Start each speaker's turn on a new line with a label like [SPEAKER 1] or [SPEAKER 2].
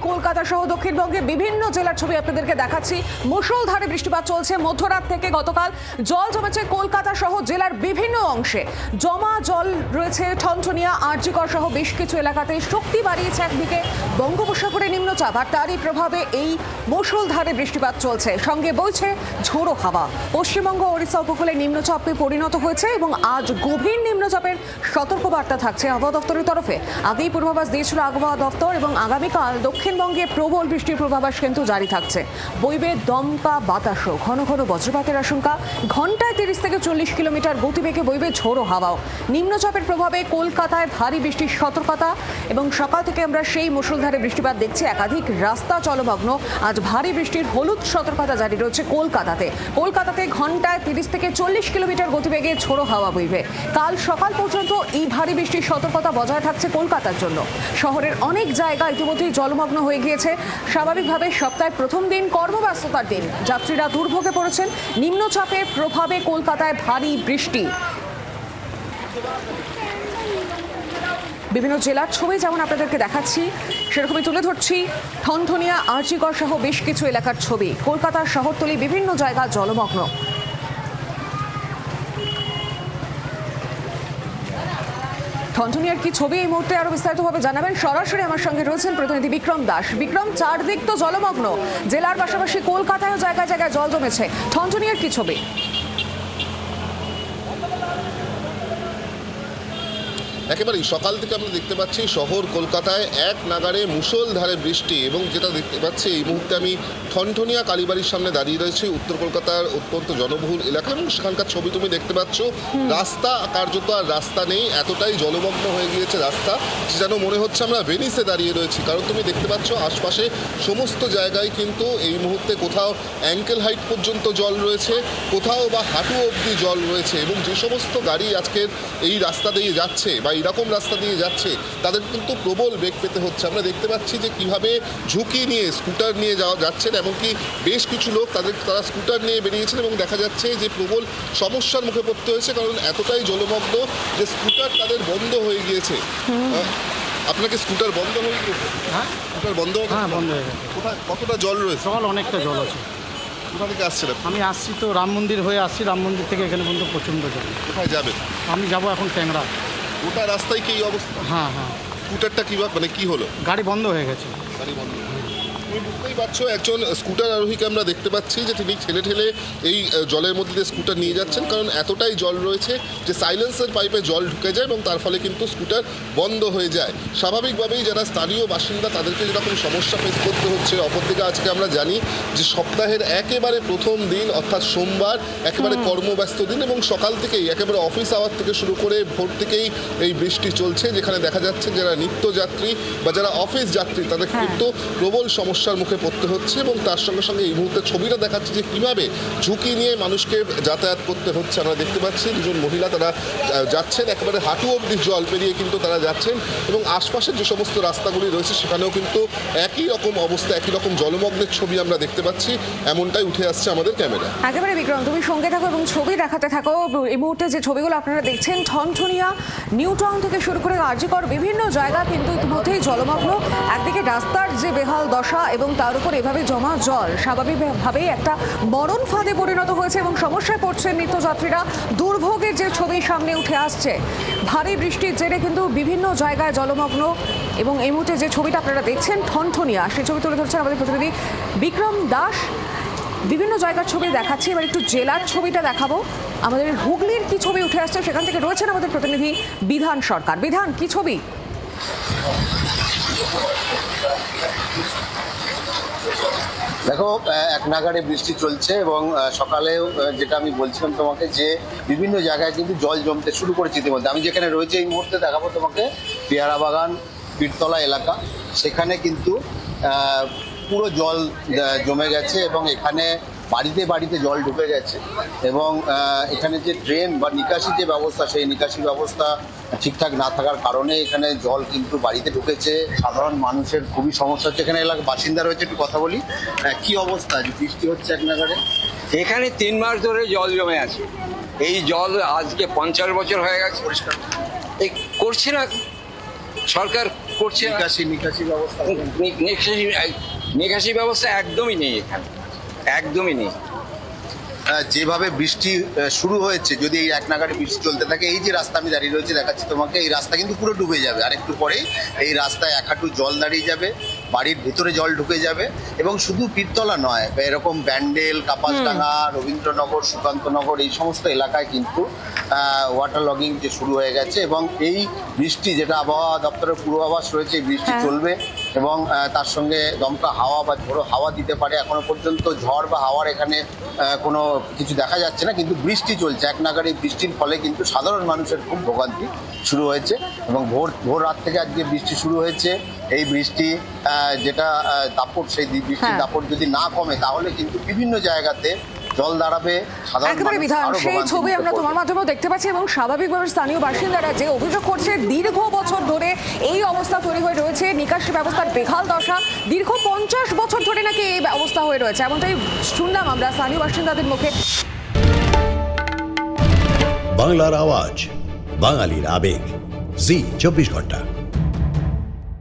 [SPEAKER 1] কলকাতা সহ দক্ষিণবঙ্গের বিভিন্ন জেলার ছবি আপনাদেরকে দেখাচ্ছি। মুষলধারে বৃষ্টিপাত চলছে মধ্যরাত থেকে গতকাল। জল জমেছে কলকাতা সহ জেলার বিভিন্ন অংশে। জমা জল রয়েছে ঠনঠনিয়া, আরজিকর সহ বেশ কিছু এলাকাতে। শক্তি বাড়িয়েছে একদিকে বঙ্গোপসাগরে নিম্নচাপ, আর তারই প্রভাবে এই মুষলধারে বৃষ্টিপাত চলছে। সঙ্গে বইছে ঝোড়ো হাওয়া। পশ্চিমবঙ্গ ওড়িশা উপকূলে নিম্নচাপে পরিণত হয়েছে এবং আজ গভীর নিম্নচাপের সতর্কবার্তা থাকছে আবহাওয়া দপ্তরের তরফে। আগেই পূর্বাভাস দিয়েছিল আবহাওয়া দপ্তর এবং আগামীকাল দক্ষিণবঙ্গে প্রবল বৃষ্টির পূর্বাভাস কিন্তু জারি থাকছে। বইবে দমকা বাতাসও, ঘন ঘন বজ্রপাতের আশঙ্কা। ঘন্টায় 30 থেকে 40 কিলোমিটার গতিবেগে বইবে ঝোড়ো হাওয়াও। নিম্নচাপের প্রভাবে কলকাতায় ভারী বৃষ্টির সতর্কতা এবং সকাল থেকে আমরা সেই মুষলধারে বৃষ্টিপাত দেখছি। একাধিক রাস্তা জলমগ্ন। আজ ভারী বৃষ্টির হলুদ সতর্কতা জারি রয়েছে কলকাতাতে ঘন্টায় 30 থেকে 40 কিলোমিটার গতিবেগে ঝোড়ো হাওয়া বইবে। কাল সকাল পর্যন্ত এই ভারী বৃষ্টির সতর্কতা বজায় থাকছে কলকাতার জন্য। শহরের অনেক জায়গা ইতিমধ্যেই জলমগ্ন হয়ে গিয়েছে। স্বাভাবিকভাবে সপ্তাহের প্রথম দিন কর্মব্যস্ততার দিন, যাত্রীরা দুর্ভোগে পড়েছেন। নিম্নচাপের প্রভাবে কলকাতায় ভারী বৃষ্টি। বিভিন্ন জেলার ছবি যেমন আপনাদেরকে দেখাচ্ছি, সেরকমই তুলে ধরছি ঠনঠনিয়া, আরজিকর সহ বেশ কিছু এলাকার ছবি। কলকাতার শহরতলি বিভিন্ন জায়গা জলমগ্ন। ঠনঠনিয়ার কি ছবি এই মুহূর্তে আরো বিস্তারিতভাবে জানাবেন। সরাসরি আমার সঙ্গে রয়েছেন প্রতিনিধি বিক্রম দাস। বিক্রম, চারদিক তো জলমগ্ন, জেলার পাশাপাশি কলকাতায়ও জায়গায় জায়গায় জল জমেছে। ঠনঠনিয়ার কি ছবি?
[SPEAKER 2] একেবারেই সকাল থেকে আমরা দেখতে পাচ্ছি শহর কলকাতায় এক নাগাড়ে মুষলধারে বৃষ্টি, এবং যেটা দেখতে পাচ্ছি এই মুহূর্তে আমি ঠনঠনিয়া কালীবাড়ির সামনে দাঁড়িয়ে রয়েছি, উত্তর কলকাতার অত্যন্ত জনবহুল এলাকা, এবং সেখানকার ছবি তুমি দেখতে পাচ্ছ। রাস্তা কার্যত আর রাস্তা নেই, এতটাই জলমগ্ন হয়ে গিয়েছে রাস্তা যে যেন মনে হচ্ছে আমরা ভেনিসে দাঁড়িয়ে রয়েছি। কারণ তুমি দেখতে পাচ্ছ আশপাশে সমস্ত জায়গায় কিন্তু এই মুহূর্তে কোথাও অ্যাঙ্কেল হাইট পর্যন্ত জল রয়েছে, কোথাও বা হাঁটু অবধি জল রয়েছে। এবং যে সমস্ত গাড়ি আজকের এই রাস্তা দিয়ে যাচ্ছে বা এইরকম রাস্তা দিয়ে যাচ্ছে, তাদের কিন্তু প্রবল বেগ পেতে হচ্ছে। আমরা দেখতে পাচ্ছি যে কিভাবে ঝুঁকি নিয়ে স্কুটার নিয়ে যাচ্ছেন, এমনকি বেশ কিছু লোক তারা স্কুটার নিয়ে বেরিয়েছেন, এবং দেখা যাচ্ছে যে প্রবল সমস্যার মুখে পড়তে হয়েছে, কারণ এতটাই জলমগ্ন যে স্কুটার তাদের বন্ধ হয়ে গিয়েছে। আপনাকে স্কুটার বন্ধ হয়ে গিয়েছে?
[SPEAKER 3] হ্যাঁ,
[SPEAKER 2] স্কুটার বন্ধ হয়ে
[SPEAKER 3] গেছে।
[SPEAKER 2] কোথায় কতটা জল রয়েছে?
[SPEAKER 3] জল অনেকটা জল আছে।
[SPEAKER 2] কোথা থেকে আসছেন আপনি?
[SPEAKER 3] আমি আসছি তো রাম মন্দির হয়ে আসছি, রাম মন্দির থেকে এখানে পর্যন্ত প্রচণ্ড জল।
[SPEAKER 2] কোথায় যাবেন?
[SPEAKER 3] আমি যাব এখন ট্যাংরা।
[SPEAKER 2] গোটা রাস্তায় কি এই অবস্থা?
[SPEAKER 3] হ্যাঁ হ্যাঁ,
[SPEAKER 2] স্কুটারটা মানে কি হলো?
[SPEAKER 3] গাড়ি বন্ধ হয়ে গেছে।
[SPEAKER 2] গাড়ি বন্ধ। তুমি বুঝতেই পারছো, একজন স্কুটার আরোহীকে আমরা দেখতে পাচ্ছি যে তিনি ঠেলে এই জলের মধ্যে দিয়ে স্কুটার নিয়ে যাচ্ছেন, কারণ এতটাই জল রয়েছে যে সাইলেন্সার পাইপে জল ঢুকে যায় এবং তার ফলে কিন্তু স্কুটার বন্ধ হয়ে যায়। স্বাভাবিকভাবেই যারা স্থানীয় বাসিন্দা তাদেরকে যেরকম সমস্যা ফেস করতে হচ্ছে, অপরদিকে আজকে আমরা জানি যে সপ্তাহের একেবারে প্রথম দিন অর্থাৎ সোমবার, একেবারে কর্মব্যস্ত দিন, এবং সকাল থেকেই একেবারে অফিস আওয়ার থেকে শুরু করে ভোর থেকেই এই বৃষ্টি চলছে, যেখানে দেখা যাচ্ছে যারা নিত্যযাত্রী বা যারা অফিস যাত্রী তাদের কিন্তু প্রবল সমস্যার মুখে পড়তে হচ্ছে। এবং তার সঙ্গে সঙ্গে এই মুহূর্তে ছবিটা দেখাচ্ছে যে কিভাবে ঝুঁকি নিয়ে মানুষকে যাতায়াত করতে হচ্ছে। আমরা দেখতে পাচ্ছি দুজন মহিলা, তারা যাচ্ছেন একেবারে হাঁটু অবধি জল পেরিয়ে কিন্তু তারা যাচ্ছেন, এবং আশপাশের যে সমস্ত রাস্তাগুলি রয়েছে সেখানেও কিন্তু একই রকম অবস্থা, একই রকম জলমগ্নের ছবি আমরা দেখতে পাচ্ছি। এমনটাই উঠে আসছে আমাদের ক্যামেরা।
[SPEAKER 1] একেবারে বিক্রম, তুমি সঙ্গে থাকো এবং ছবি দেখাতে থাকো। এই মুহূর্তে যে ছবিগুলো আপনারা দেখছেন, ঠনঠনিয়া, নিউ টাউন থেকে শুরু করে আরজিকর বিভিন্ন জায়গা কিন্তু ইতিমধ্যেই জলমগ্ন। একদিকে রাস্তার যে বেহাল দশা এবং তার উপর এভাবে জমা জল স্বাভাবিকভাবেই একটা মরণ ফাঁদে পরিণত হয়েছে এবং সমস্যায় পড়ছে নিত্যযাত্রীরা। দুর্ভোগের যে ছবি সামনে উঠে আসছে, ভারী বৃষ্টির জেরে কিন্তু বিভিন্ন জায়গায় জলমগ্ন। এবং এই মুহূর্তে যে ছবিটা আপনারা দেখছেন ঠনঠনিয়া, সেই ছবি তুলে ধরছেন আমাদের প্রতিনিধি বিক্রম দাস। বিভিন্ন জায়গার ছবি দেখাচ্ছি, এবার একটু জেলার ছবিটা দেখাবো। আমাদের হুগলির কি ছবি উঠে আসছে সেখান থেকে রয়েছেন আমাদের প্রতিনিধি বিধান সরকার। বিধান, কি ছবি?
[SPEAKER 4] দেখো, এক নাগাড়ে বৃষ্টি চলছে এবং সকালেও যেটা আমি বলছিলাম তোমাকে যে বিভিন্ন জায়গায় কিন্তু জল জমতে শুরু করেছে ইতিমধ্যে। আমি যেখানে রয়েছে এই মুহূর্তে দেখাবো তোমাকে পেয়ারা বাগান, পীরতলা এলাকা, সেখানে কিন্তু পুরো জল জমে গেছে এবং এখানে বাড়িতে বাড়িতে জল ঢুকে গেছে। এবং এখানে যে ড্রেন বা নিকাশি যে ব্যবস্থা, সেই নিকাশি ব্যবস্থা ঠিকঠাক না থাকার কারণে এখানে জল কিন্তু বাড়িতে ঢুকেছে। সাধারণ মানুষের খুবই সমস্যা হচ্ছে। এখানে এলাকার বাসিন্দা রয়েছে, একটু কথা বলি। কি অবস্থা, যে বৃষ্টি হচ্ছে এক নাগাড়ে?
[SPEAKER 5] এখানে 3 মাস ধরে জল জমে আছে। এই জল আজকে 50 বছর হয়ে গেছে, পরিষ্কার এই করছে না সরকার। করছে না।
[SPEAKER 4] নিকাশি ব্যবস্থা
[SPEAKER 5] নিকাশি ব্যবস্থা একদমই নেই এখানে, একদমই নেই।
[SPEAKER 4] যেভাবে বৃষ্টি শুরু হয়েছে, যদি এই এক নাগাড়ে বৃষ্টি চলতে থাকে, এই যে রাস্তা আমি দাঁড়িয়ে রয়েছে দেখাচ্ছি তোমাকে, এই রাস্তা কিন্তু পুরো ডুবে যাবে। আরেকটু পরেই এই রাস্তায় এক হাঁটু জল দাঁড়িয়ে যাবে, বাড়ির ভেতরে জল ঢুকে যাবে। এবং শুধু পীরতলা নয়, এরকম ব্যান্ডেল, কাপাসডাঙ্গা, রবীন্দ্রনগর, সুকান্তনগর, এই সমস্ত এলাকায় কিন্তু ওয়াটার লগিং যে শুরু হয়ে গেছে। এবং এই বৃষ্টি, যেটা আবহাওয়া দপ্তরের পূর্বাভাস রয়েছে, এই বৃষ্টি চলবে এবং তার সঙ্গে দমকা হাওয়া বা ঝোড়ো হাওয়া দিতে পারে। এখনো পর্যন্ত ঝড় বা হাওয়ার এখানে কোনো কিছু দেখা যাচ্ছে না, কিন্তু বৃষ্টি চলছে। এক নাগাড়ে বৃষ্টির ফলে কিন্তু সাধারণ মানুষের খুব ভোগান্তি শুরু হয়েছে। এবং ভোর রাত থেকে আজকে বৃষ্টি শুরু হয়েছে। এই বৃষ্টি যেটা দাপট, সেই বৃষ্টির দাপট যদি না কমে, তাহলে কিন্তু বিভিন্ন জায়গাতে জল দাঁড়াবে।
[SPEAKER 1] একেবারে বিধান, সেই ছবি আমরা তোমার মাধ্যমেও দেখতে পাচ্ছি। এবং স্বাভাবিকভাবে স্থানীয় বাসিন্দারা যে অভিযোগ করছে, দীর্ঘ বছর ধরে এই অবস্থা তৈরি হয়ে রয়েছে, নিকাশি ব্যবস্থার বেহাল দশা, দীর্ঘ 50 বছর ধরে নাকি এই অবস্থা হয়ে রয়েছে, এমনটাই শুনলাম আমরা স্থানীয় বাসিন্দাদের মুখে।
[SPEAKER 6] বাংলার আওয়াজ, বাঙালির আবেগ, জি 24 ঘন্টা।